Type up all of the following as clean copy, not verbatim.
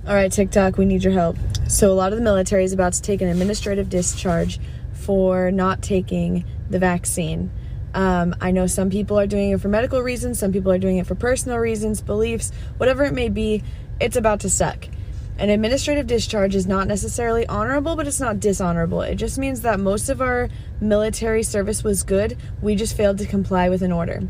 All right, TikTok, we need your help. So a lot of the military is about to take an administrative discharge for not taking the vaccine. I know some people are doing it for medical reasons, some people are doing it for personal reasons, beliefs, whatever it may be. It's about to suck. An administrative discharge is not necessarily honorable, but it's not dishonorable. It just means that most of our military service was good. We just failed to comply with an order.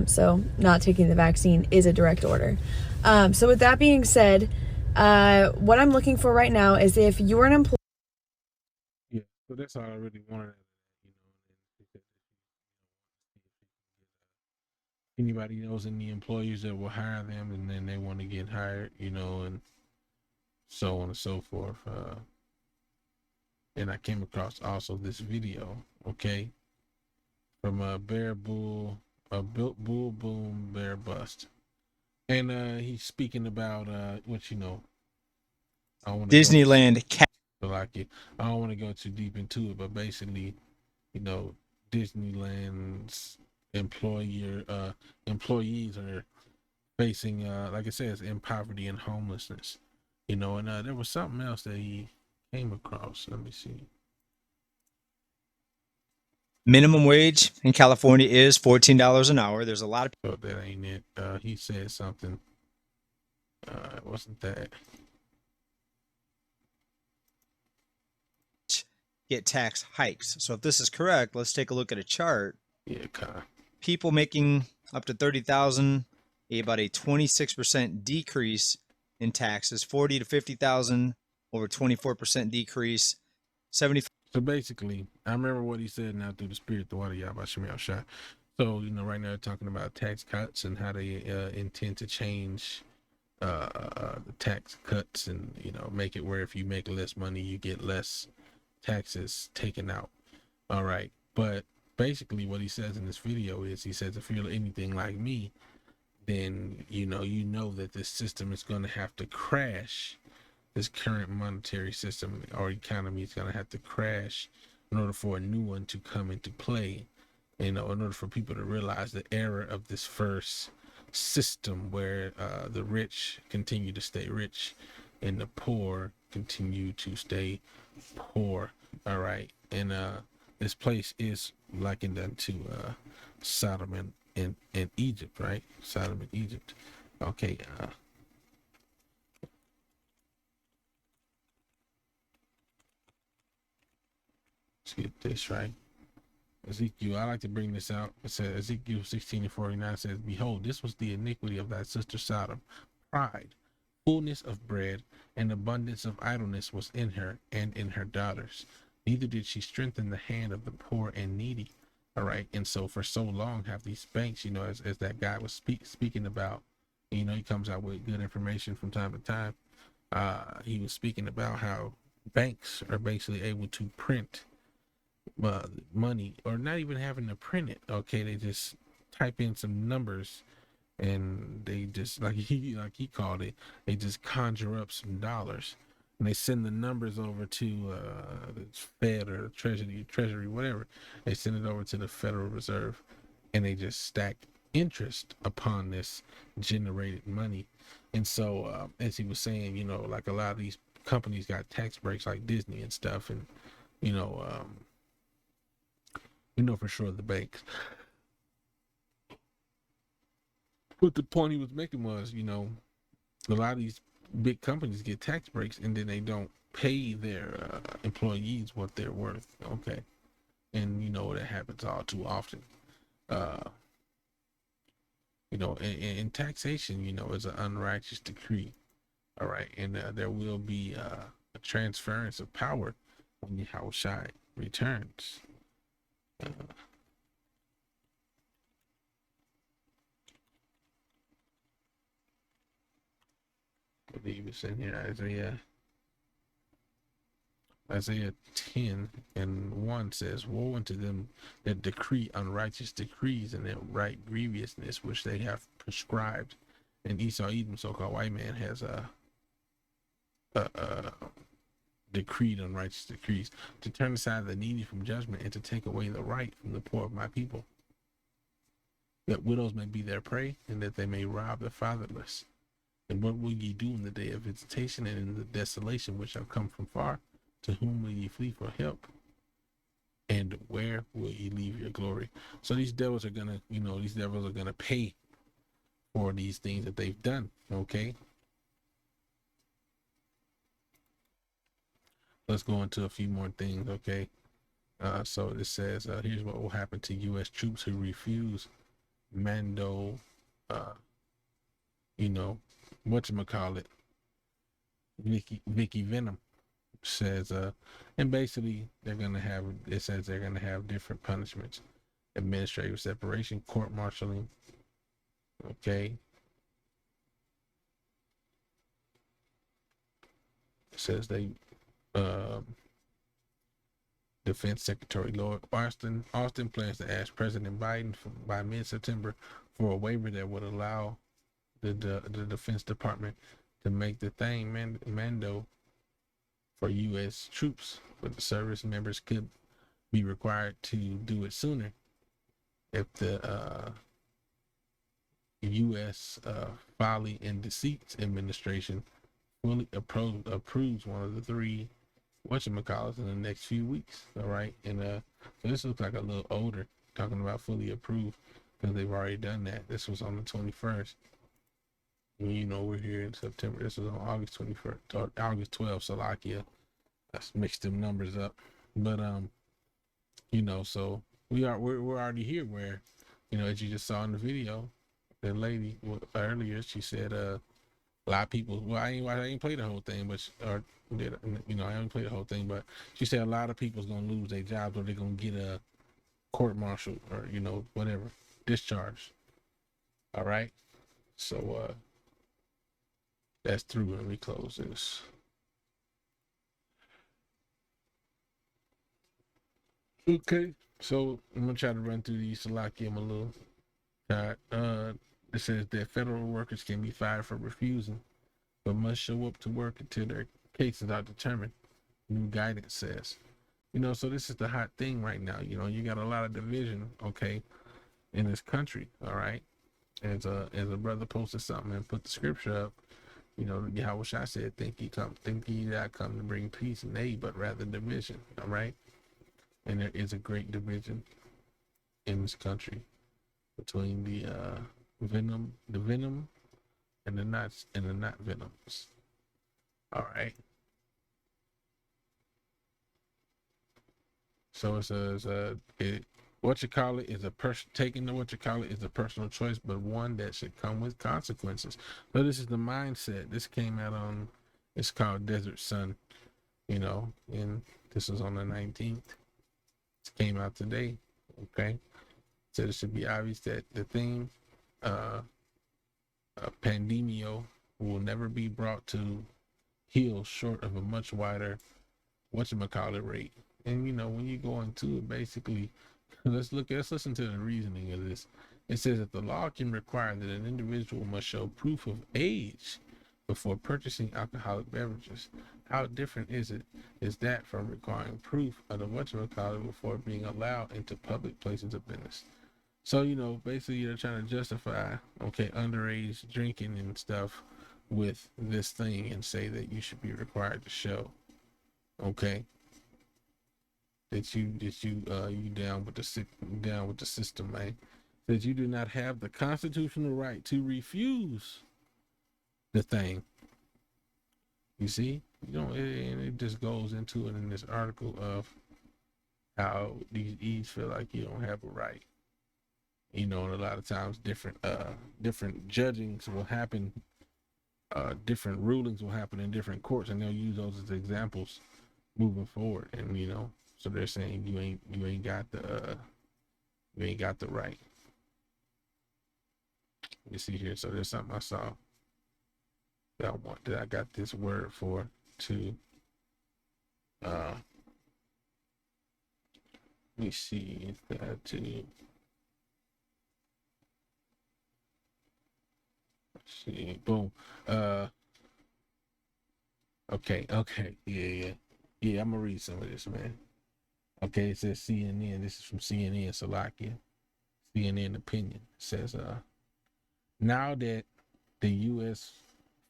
So not taking the vaccine is a direct order. So with that being said, what I'm looking for right now is if you're an employee. Yeah, so that's all I really wanted. Anybody knows any employers that will hire them and then they want to get hired, and so on and so forth. And I came across also this video, okay, from a bull boom bear bust, and he's speaking about what I want to go Disneyland like it. I don't want to go too deep into it, but basically, Disneyland's employees are facing, like it says, in poverty and homelessness. And there was something else that he came across. Let me see. minimum wage in California is $14 an hour. There's a lot of Oh, that ain't it. He said something. It wasn't that. get tax hikes. So if this is correct, let's take a look at a chart. Yeah, kind of. People making up to 30,000, about a 26% decrease in taxes. 40 to 50,000, over 24% decrease. 70. So basically, I remember what he said now through the spirit, the water, Yah by Shemel Shah. So, right now they're talking about tax cuts and how they intend to change the tax cuts and, make it where if you make less money, you get less taxes taken out. All right. But basically what he says in this video is he says, if you're anything like me, then, you know that this system is going to have to crash. This current monetary system or economy is going to have to crash in order for a new one to come into play. In order for people to realize the error of this first system where the rich continue to stay rich and the poor continue to stay poor. All right. And this place is likened unto Sodom and Egypt, right? Sodom and Egypt. Okay. Let's get this right. Ezekiel, I like to bring this out. It says Ezekiel 16:49 says, behold, this was the iniquity of thy sister Sodom. Pride, fullness of bread, and abundance of idleness was in her and in her daughters. Neither did she strengthen the hand of the poor and needy. All right. And so for so long have these banks, as that guy was speaking about, he comes out with good information from time to time. He was speaking about how banks are basically able to print money or not even having to print it. Okay, they just type in some numbers and they just like he called it, they just conjure up some dollars and they send the numbers over to the Fed or treasury, whatever. They send it over to the Federal Reserve and they just stack interest upon this generated money. And so as he was saying, like a lot of these companies got tax breaks like Disney and stuff, and you know um we know for sure the banks. But the point he was making was, a lot of these big companies get tax breaks and then they don't pay their employees what they're worth. Okay. And that happens all too often. Uh, and taxation, is an unrighteous decree. All right. And there will be a transference of power when Yahushua returns. I believe it's in here, Isaiah Isaiah 10:1 says, "Woe unto them that decree unrighteous decrees and that write grievousness which they have prescribed." And Esau, Edom, so-called white man, has a decreed unrighteous decrees to turn aside the needy from judgment and to take away the right from the poor of my people, that widows may be their prey and that they may rob the fatherless. And what will ye do in the day of visitation and in the desolation which shall come from far? To whom will ye flee for help? And where will ye leave your glory? So these devils are gonna, these devils are gonna pay for these things that they've done. Okay. Let's go into a few more things. Okay. So it says, here's what will happen to U.S. troops who refuse Mando, whatchamacallit, Vicky Venom says, and basically it says they're gonna have different punishments: administrative separation, court martialing. Okay. It says Defense Secretary Lloyd Austin plans to ask President Biden by mid-September for a waiver that would allow the Defense Department to make the thing Mando for U.S. troops, but the service members could be required to do it sooner if the U.S. Folly and Deceits Administration fully approves one of the three whatchamacallits in the next few weeks. All right. And so this looks like a little older, talking about fully approved, because they've already done that. This was on the 21st. And, we're here in September. This was on August 21st or August 12th. Salakia. Let's mix them numbers up. But so we're already here where, as you just saw in the video, the lady earlier, she said a lot of people, well, I ain't played the whole thing, but I haven't played the whole thing, but she said a lot of people's gonna lose their jobs, or they're gonna get a court martial, or whatever, discharge. All right, so that's through. Let me close this. Okay, so I'm gonna try to run through these Salakia a little. It says that federal workers can be fired for refusing, but must show up to work until their cases are determined. New guidance says. So this is the hot thing right now. You got a lot of division, okay, in this country. All right. As a brother posted something and put the scripture up, Yahweh Shai said, think ye that I come to bring peace and aid, but rather division. All right. And there is a great division in this country between the venom and the not venoms. All right. So it says taking the is a personal choice, but one that should come with consequences. So this is the mindset. This came out on, it's called Desert Sun, and this was on the 19th. It came out today. Okay. So it should be obvious that the theme, pandemio, will never be brought to heel short of a much wider rate. And when you go into it, basically, let's listen to the reasoning of this. It says that the law can require that an individual must show proof of age before purchasing alcoholic beverages. How different is that from requiring proof of the before being allowed into public places of business? So, basically they're trying to justify, underage drinking and stuff with this thing and say that you should be required to show, that you down with the system, man. That you do not have the constitutional right to refuse the thing. You see, and it just goes into it in this article of how these E's feel like you don't have a right. And a lot of times different judgings will happen, different rulings will happen in different courts, and they'll use those as examples moving forward. And so they're saying you ain't got the right. You see here, so there's something I saw that I got this word for too. Uh, let me see that too. Let's see, boom. Uh, okay, yeah. I'm gonna read some of this, man. Okay, it says CNN. This is from CNN, Slovakia. CNN opinion says, now that the U.S.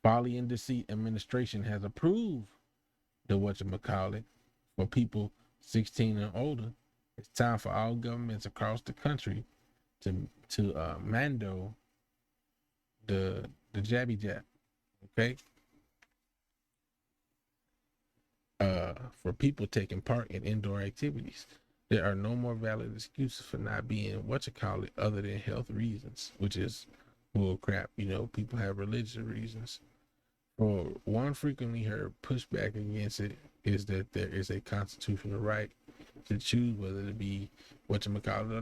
Folly and Deceit administration has approved the whatchamacallit for people 16 and older, it's time for all governments across the country to Mando the jabby jab. Okay, for people taking part in indoor activities. There are no more valid excuses for not being other than health reasons, which is bull crap. You know, people have religious reasons. For one frequently heard pushback against it is that there is a constitutional right to choose whether to be or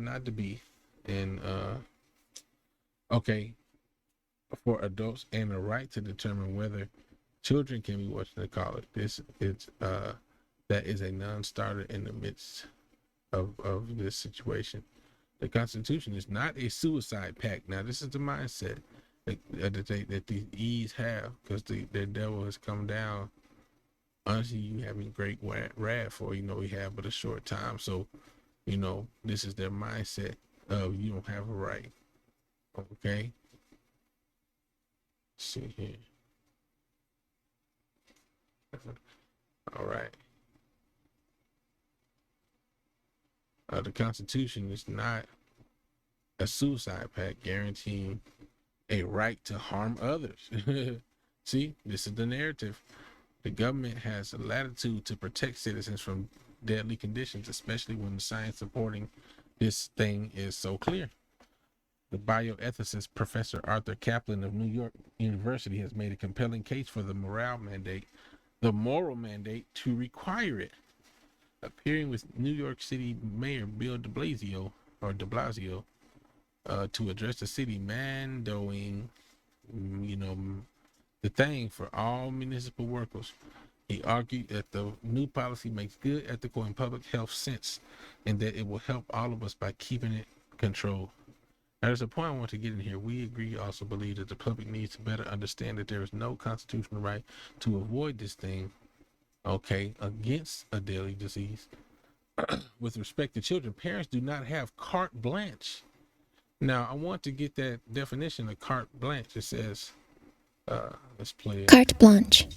not to be. And okay, for adults and the right to determine whether children can be watching the college. This is that is a non-starter in the midst of this situation. The Constitution is not a suicide pact. Now, this is the mindset that these E's have, because the devil has come down. Honestly, you having great wrath for, we have but a short time. So, this is their mindset of you don't have a right. Okay. Let's see here. All right. The Constitution is not a suicide pact guaranteeing a right to harm others. See, this is the narrative. The government has a latitude to protect citizens from deadly conditions, especially when the science supporting this thing is so clear. The bioethicist Professor Arthur Kaplan of New York University has made a compelling case for the moral mandate to require it. Appearing with New York City Mayor Bill de Blasio to address the city mandoing, the thing for all municipal workers. He argued that the new policy makes good ethical and public health sense, and that it will help all of us by keeping it controlled. Now, there's a point I want to get in here. We also believe that the public needs to better understand that there is no constitutional right to avoid this thing, against a deadly disease. With respect to children, parents do not have carte blanche. Now, I want to get that definition of carte blanche. It says, let's play it. Carte blanche.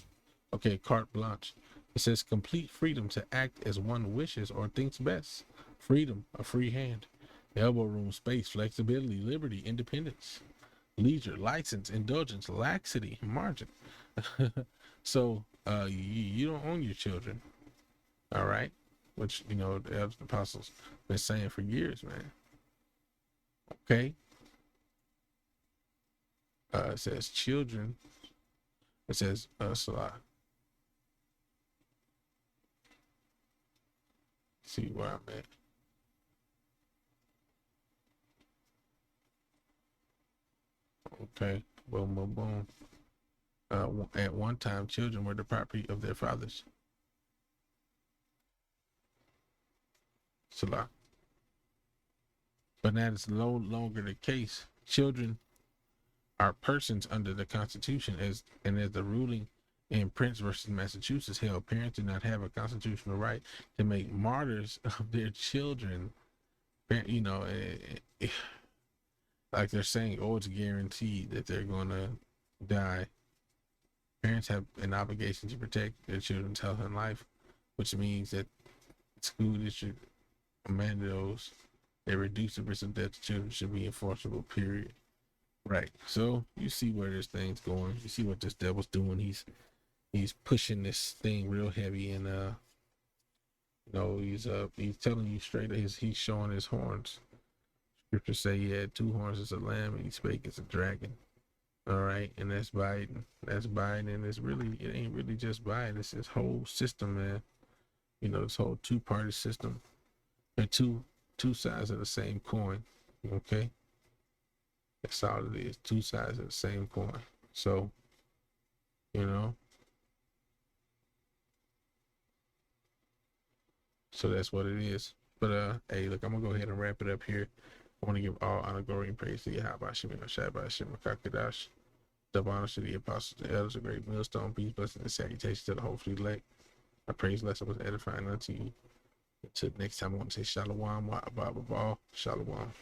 Okay, carte blanche. It says complete freedom to act as one wishes or thinks best. Freedom, a free hand. Elbow room, space, flexibility, liberty, independence, leisure, license, indulgence, laxity, margin. So you don't own your children. All right. Which, the apostles been saying for years, man. Okay. It says children. It says Salah. See where I'm at. Okay. Boom, boom, boom. At one time, children were the property of their fathers. Salah. But that is no longer the case. Children are persons under the Constitution, as the ruling in Prince versus Massachusetts held, parents do not have a constitutional right to make martyrs of their children. Like they're saying, it's guaranteed that they're going to die. Parents have an obligation to protect their children's health and life, which means that school district mandates that reduce the risk of death to children should be enforceable, period. Right. So you see where this thing's going. You see what this devil's doing. He's pushing this thing real heavy, and he's telling you straight. He's showing his horns. Scripture say he had two horns as a lamb, and he spake as a dragon. All right, and that's Biden. And it ain't really just Biden. It's this whole system, man. This whole two-party system, and two sides of the same coin. Okay, that's all it is. Two sides of the same coin. So, So that's what it is. But hey, look, I'm gonna go ahead and wrap it up here. I want to give all honor, glory, and praise to Yahweh, Shemina, Shabbat, Shema, Kakadash. Double honor to the apostles and elders, a great millstone, peace, blessings, and salutations to the whole fleet elect. I praise lesson was edifying unto you. Until next time, I want to say Shalom, Shalom.